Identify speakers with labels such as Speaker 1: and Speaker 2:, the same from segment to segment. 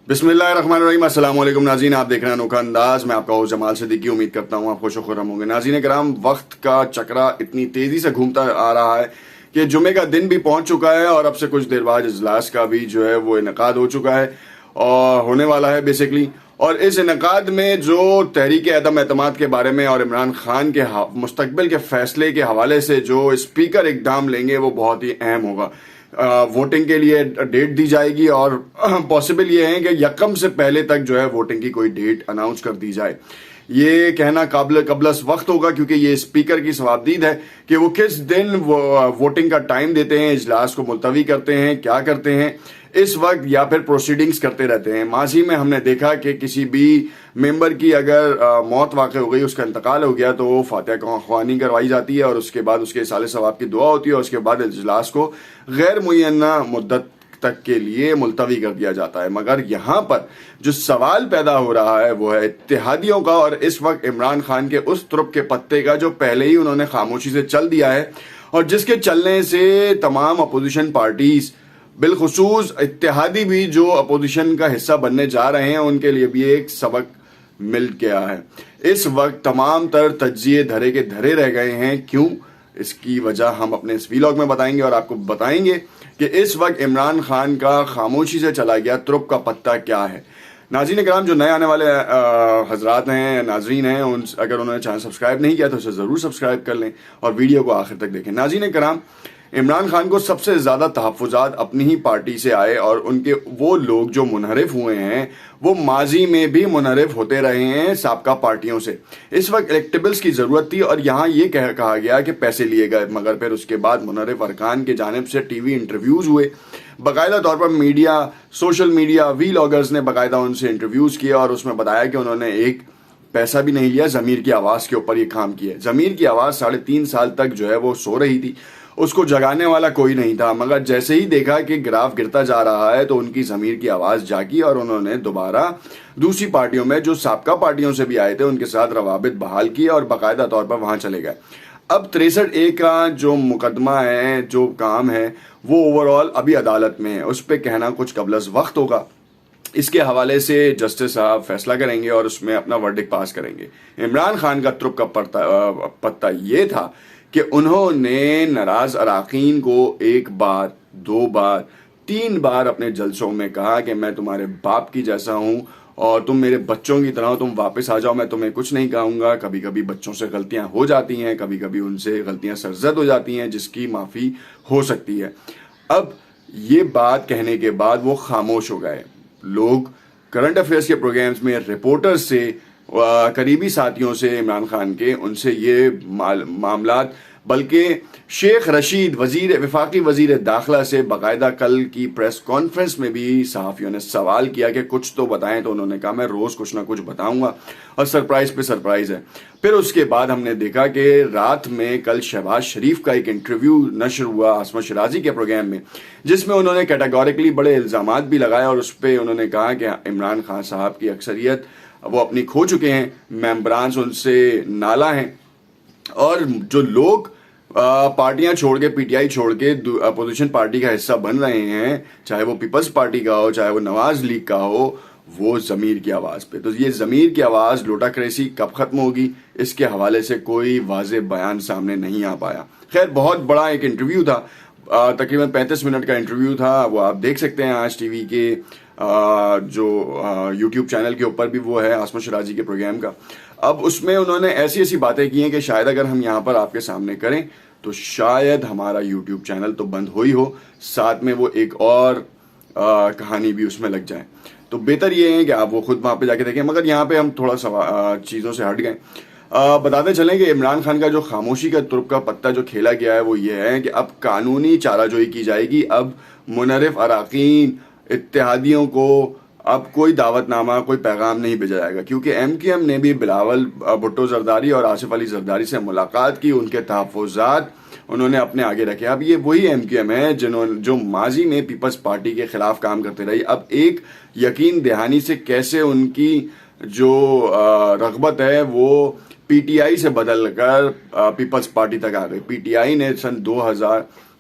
Speaker 1: बिस्मिल्लाहिर्रहमानिर्रहीम। अस्सलाम वालेकुम नाज़रीन, आप देख रहे हैं अनोखा अंदाज। मैं आपका होस्ट जमाल सिद्दीकी। उम्मीद करता हूँ आप खुश खुर्रम होंगे। नाज़रीन कराम, वक्त का चक्रा इतनी तेज़ी से घूमता आ रहा है कि जुमे का दिन भी पहुंच चुका है और अब से कुछ देर बाद इजलास का भी जो है वो इनकाद हो चुका है और होने वाला है बेसिकली। और इस इनकाद में जो तहरीक अदम एतमाद के बारे में और इमरान खान के मुस्तकबिल के फैसले के हवाले से जो स्पीकर इकदाम लेंगे वो बहुत ही अहम होगा। वोटिंग के लिए डेट दी जाएगी और पॉसिबल ये है कि यकम से पहले तक जो है वोटिंग की कोई डेट अनाउंस कर दी जाए। ये कहना काबिल वक्त होगा क्योंकि ये स्पीकर की सवाबदीद है कि वो किस दिन वोटिंग का टाइम देते हैं, इजलास को मुलतवी करते हैं, क्या करते हैं इस वक्त, या फिर प्रोसीडिंग्स करते रहते हैं। माजी में हमने देखा कि किसी भी मेंबर की अगर मौत वाक़ हो गई, उसका इंतकाल हो गया, तो वो फातिहा ख्वानी करवाई जाती है और उसके बाद उसके साले सवाब की दुआ होती है और उसके बाद इजलास को गैर मुय्यना मुद्दत तक के लिए मुलतवी कर दिया जाता है। मगर यहाँ पर जो सवाल पैदा हो रहा है वो है इत्तेहादियों का और इस वक्त इमरान खान के उस तुरुप के पत्ते का जो पहले ही उन्होंने खामोशी से चल दिया है और जिसके चलने से तमाम अपोजिशन पार्टीज, बिलखुसूस इत्तेहादी भी जो अपोजिशन का हिस्सा बनने जा रहे हैं, उनके लिए भी एक सबक मिल गया है। इस वक्त तमाम तर तज्जिए धरे के धरे रह गए हैं। क्यों? इसकी वजह हम अपने इस वीलॉग में बताएंगे और आपको बताएंगे कि इस वक्त इमरान खान का खामोशी से चला गया तुरुप का पत्ता क्या है। नाज़रीन कराम, जो नए आने वाले हजरात हैं, नाजरीन हैं, उन अगर उन्होंने चैनल सब्सक्राइब नहीं किया तो उसे ज़रूर सब्सक्राइब कर लें और वीडियो को आखिर तक देखें। नाज़रीन कराम, इमरान खान को सबसे ज़्यादा तहफ़्फ़ुज़ात अपनी ही पार्टी से आए और उनके वो लोग जो मुनहरिफ हुए हैं वो माजी में भी मुनहरिफ होते रहे हैं साबका पार्टियों से। इस वक्त इलेक्टेबल्स की ज़रूरत थी और यहाँ ये कहा गया कि पैसे लिए गए, मगर फिर उसके बाद मुनहरिफ अरकान के जानिब से टीवी इंटरव्यूज़ हुए। बाकायदा तौर पर मीडिया, सोशल मीडिया, वीलॉगर्स ने बाकायदा उनसे इंटरव्यूज़ किए और उसमें बताया कि उन्होंने एक पैसा भी नहीं लिया, ज़मीर की आवाज़ के ऊपर ये काम किया। ज़मीर की आवाज़ 3.5 साल तक जो है वो सो रही थी, उसको जगाने वाला कोई नहीं था, मगर जैसे ही देखा कि ग्राफ गिरता जा रहा है तो उनकी ज़मीर की आवाज़ जागी और उन्होंने दोबारा दूसरी पार्टियों में जो साबका पार्टियों से भी आए थे उनके साथ रवाबित बहाल किए और बाकायदा तौर पर वहाँ चले गए। अब 63A का जो मुकदमा है, जो काम है, वो ओवरऑल अभी अदालत में है, उस पर कहना कुछ कबल वक्त होगा। इसके हवाले से जस्टिस साहब फैसला करेंगे और उसमें अपना वर्डिक पास करेंगे। इमरान खान का तुरुप का पत्ता ये था कि उन्होंने नाराज अराकीन को 1 बार, 2 बार, 3 बार अपने जलसों में कहा कि मैं तुम्हारे बाप की जैसा हूं और तुम मेरे बच्चों की तरह हो, तुम वापस आ जाओ, मैं तुम्हें कुछ नहीं कहूंगा। कभी कभी बच्चों से गलतियां हो जाती हैं, कभी कभी उनसे गलतियां सरजद हो जाती हैं जिसकी माफ़ी हो सकती है। अब ये बात कहने के बाद वो खामोश हो गए। लोग करंट अफेयर्स के प्रोग्राम्स में रिपोर्टर्स से, करीबी साथियों से इमरान खान के, उनसे ये मामलात, बल्कि शेख रशीद वफाकी वजीर दाखिला से बाकायदा कल की प्रेस कॉन्फ्रेंस में भी सहाफ़ियों ने सवाल किया कि कुछ तो बताएं, तो उन्होंने कहा मैं रोज़ कुछ ना कुछ बताऊंगा और सरप्राइज़ पे सरप्राइज़ है। फिर उसके बाद हमने देखा कि रात में कल शहबाज शरीफ का एक इंटरव्यू नशर हुआ आसमा शिराजी के प्रोग्राम में, जिसमें उन्होंने कैटेगोरिकली बड़े इल्ज़ामात भी लगाए और उस पर उन्होंने कहा कि इमरान खान साहब की अक्सरियत वो अपनी खो चुके हैं, मेंबरान उनसे नाला हैं और जो लोग पार्टियां छोड़ के, पीटीआई छोड़ के अपोजिशन पार्टी का हिस्सा बन रहे हैं, चाहे वो पीपल्स पार्टी का हो, चाहे वो नवाज लीग का हो, वो ज़मीर की आवाज़ पे। तो ये ज़मीर की आवाज़ लोटाक्रेसी कब ख़त्म होगी, इसके हवाले से कोई वाज़े बयान सामने नहीं आ पाया। खैर, बहुत बड़ा एक इंटरव्यू था, तकरीबन 35 मिनट का इंटरव्यू था, वो आप देख सकते हैं आज टीवी के जो यूट्यूब चैनल के ऊपर भी वो है आसमा शिराजी के प्रोग्राम का। अब उसमें उन्होंने ऐसी ऐसी बातें की हैं कि शायद अगर हम यहाँ पर आपके सामने करें तो शायद हमारा यूट्यूब चैनल तो बंद हो ही हो, साथ में वो एक और कहानी भी उसमें लग जाए। तो बेहतर ये है कि आप वो खुद वहाँ पे जाके देखें। मगर यहाँ पे हम थोड़ा सा चीज़ों से हट गए। बताते चलें कि इमरान खान का जो खामोशी का तुरुप का पत्ता जो खेला गया है वो ये है कि अब कानूनी चाराजोई की जाएगी। अब मुनहरिफ अराकीन, इत्तेहादियों को अब कोई दावतनामा, कोई पैगाम नहीं भेजा जाएगा, क्योंकि एमक्यूएम ने भी बिलावल भुट्टो जरदारी और आसिफ अली जरदारी से मुलाकात की, उनके तहफ़्फ़ुज़ात उन्होंने अपने आगे रखे। अब ये वही एमक्यूएम है जो माजी में पीपल्स पार्टी के खिलाफ काम करते रही, अब एक यकीन दहानी से कैसे उनकी जो रग़बत है वो पीटीआई से बदल कर पीपल्स पार्टी तक आ गई। पीटीआई ने सन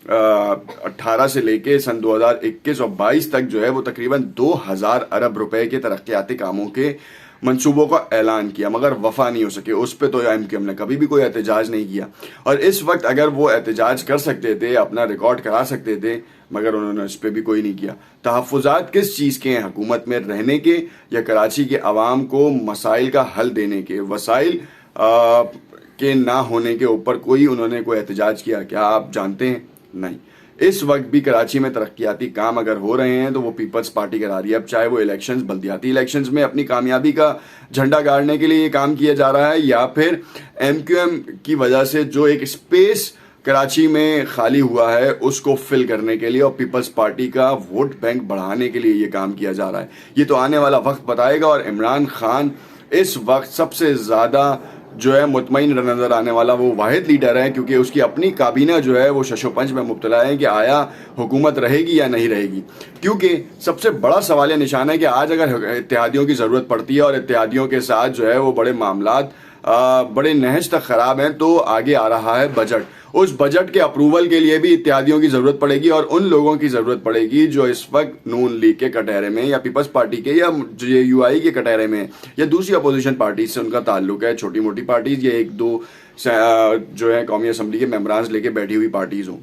Speaker 1: 18 से लेके सन 2021 और 22 तक जो है वो तकरीबन 2000 अरब रुपए के तरक्याती कामों के मंसूबों का ऐलान किया, मगर वफा नहीं हो सके। उस पर तो MQM ने कभी भी कोई एहतजाज नहीं किया, और इस वक्त अगर वो एहतजाज कर सकते थे, अपना रिकॉर्ड करा सकते थे, मगर उन्होंने इस पर भी कोई नहीं किया। तहफ़्फ़ुज़ात किस चीज़ के हैं? हुकूमत में रहने के या कराची के अवाम को मसाइल का हल देने के? वसाइल के ना होने के ऊपर उन्होंने कोई एहतजाज किया? क्या आप जानते हैं? नहीं। इस वक्त भी कराची में तरक्याती काम अगर हो रहे हैं तो वो पीपल्स पार्टी करा रही है। अब चाहे वो इलेक्शंस, बल्दियाती इलेक्शंस में अपनी कामयाबी का झंडा गाड़ने के लिए ये काम किया जा रहा है, या फिर MQM की वजह से जो एक स्पेस कराची में खाली हुआ है उसको फिल करने के लिए और पीपल्स पार्टी का वोट बैंक बढ़ाने के लिए ये काम किया जा रहा है। ये तो आने वाला वक्त बताएगा। और इमरान खान इस वक्त सबसे ज्यादा जो है मुतमईन नजर आने वाला वो वाहिद लीडर है, क्योंकि उसकी अपनी काबीना जो है वो शशोपंच में मुब्तला है कि आया हुकूमत रहेगी या नहीं रहेगी। क्योंकि सबसे बड़ा सवाल या निशान है कि आज अगर इत्तेहादियों की ज़रूरत पड़ती है और इत्तेहादियों के साथ जो है वो बड़े मामलात बड़े नहज तक खराब हैं, तो आगे आ रहा है बजट। उस बजट के अप्रूवल के लिए भी इत्तेहादियों की जरूरत पड़ेगी और उन लोगों की जरूरत पड़ेगी जो इस वक्त नून लीग के कटहरे में या पीपल्स पार्टी के या JUI के कटहरे में या दूसरी अपोजिशन पार्टी से उनका ताल्लुक है, छोटी मोटी पार्टीज या एक दो जो है कौमी असम्बली के मेंबरान लेके बैठी हुई पार्टीज हों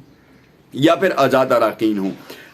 Speaker 1: या फिर आज़ाद अरकान हों।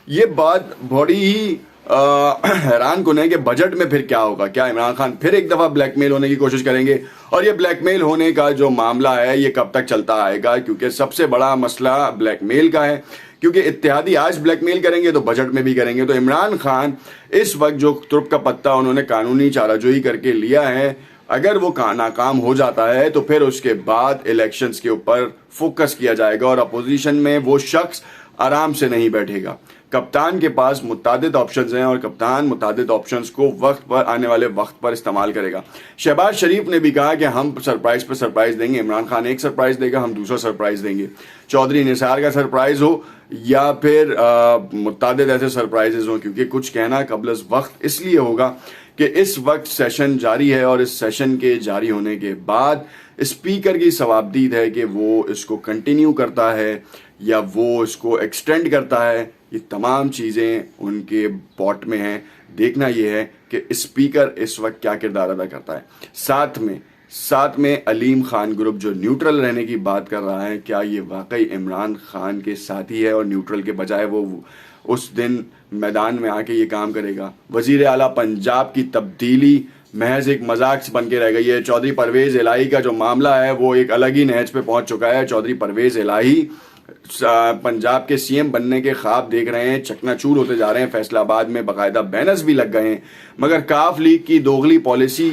Speaker 1: ये बात बड़ी ही हैरान कुन है कि बजट में फिर क्या होगा। क्या इमरान खान फिर एक दफा ब्लैकमेल होने की कोशिश करेंगे? और ये ब्लैकमेल होने का जो मामला है ये कब तक चलता आएगा? क्योंकि सबसे बड़ा मसला ब्लैकमेल का है, क्योंकि इत्तेहादी आज ब्लैकमेल करेंगे तो बजट में भी करेंगे। तो इमरान खान इस वक्त जो तुर्क का पत्ता उन्होंने कानूनी चाराजोई करके लिया है, अगर वो नाकाम हो जाता है तो फिर उसके बाद इलेक्शंस के ऊपर फोकस किया जाएगा और अपोजिशन में वो शख्स आराम से नहीं बैठेगा। कप्तान के पास मुतादिद ऑप्शंस हैं और कप्तान मुतादिद ऑप्शंस को वक्त पर, आने वाले वक्त पर इस्तेमाल करेगा। शहबाज शरीफ ने भी कहा कि हम सरप्राइज पर सरप्राइज देंगे। इमरान खान एक सरप्राइज देगा, हम दूसरा सरप्राइज देंगे। चौधरी निसार का सरप्राइज हो या फिर मुतादिद ऐसे सरप्राइजेस हो, क्योंकि कुछ कहना कबल वक्त इसलिए होगा कि इस वक्त सेशन जारी है और इस सेशन के जारी होने के बाद स्पीकर की सवाबदीद है कि वो इसको कंटिन्यू करता है या वो इसको एक्सटेंड करता है। ये तमाम चीज़ें उनके पॉट में हैं। देखना ये है कि स्पीकर इस वक्त क्या किरदार अदा करता है। साथ में अलीम खान ग्रुप जो न्यूट्रल रहने की बात कर रहा है, क्या ये वाकई इमरान खान के साथी है और न्यूट्रल के बजाय वो उस दिन मैदान में आके ये काम करेगा? वजीर आला पंजाब की तब्दीली महज एक मजाक बन के रह गई है। चौधरी परवेज इलाही का जो मामला है वो एक अलग ही नहज पे पहुंच चुका है। चौधरी परवेज इलाही पंजाब के CM बनने के ख्वाब देख रहे हैं, चकनाचूर होते जा रहे हैं। फैसलाबाद में बाकायदा बैनर्स भी लग गए हैं, मगर काफ लीग की दोगली पॉलिसी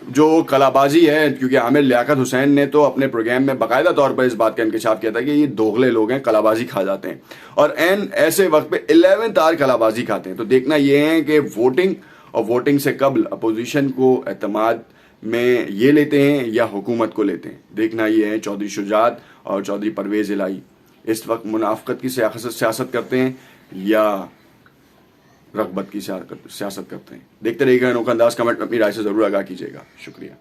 Speaker 1: जो कलाबाजी है, क्योंकि आमिर लियाकत हुसैन ने तो अपने प्रोग्राम में बाकायदा तौर पर इस बात का इंकशाफ किया था कि ये दोगले लोग हैं, कलाबाजी खा जाते हैं और एन ऐसे वक्त पे 11th आवर कलाबाजी खाते हैं। तो देखना यह है कि वोटिंग और वोटिंग से कबल अपोजिशन को एतमाद में ये लेते हैं या हुकूमत को लेते हैं। देखना यह है चौधरी शुजात और चौधरी परवेज इलाही इस वक्त मुनाफकत की सियासत करते हैं या रगबत की सियासत करते हैं। देखते रहिएगा अनोखा अंदाज। कमेंट में अपनी राय से जरूर आगाह कीजिएगा। शुक्रिया।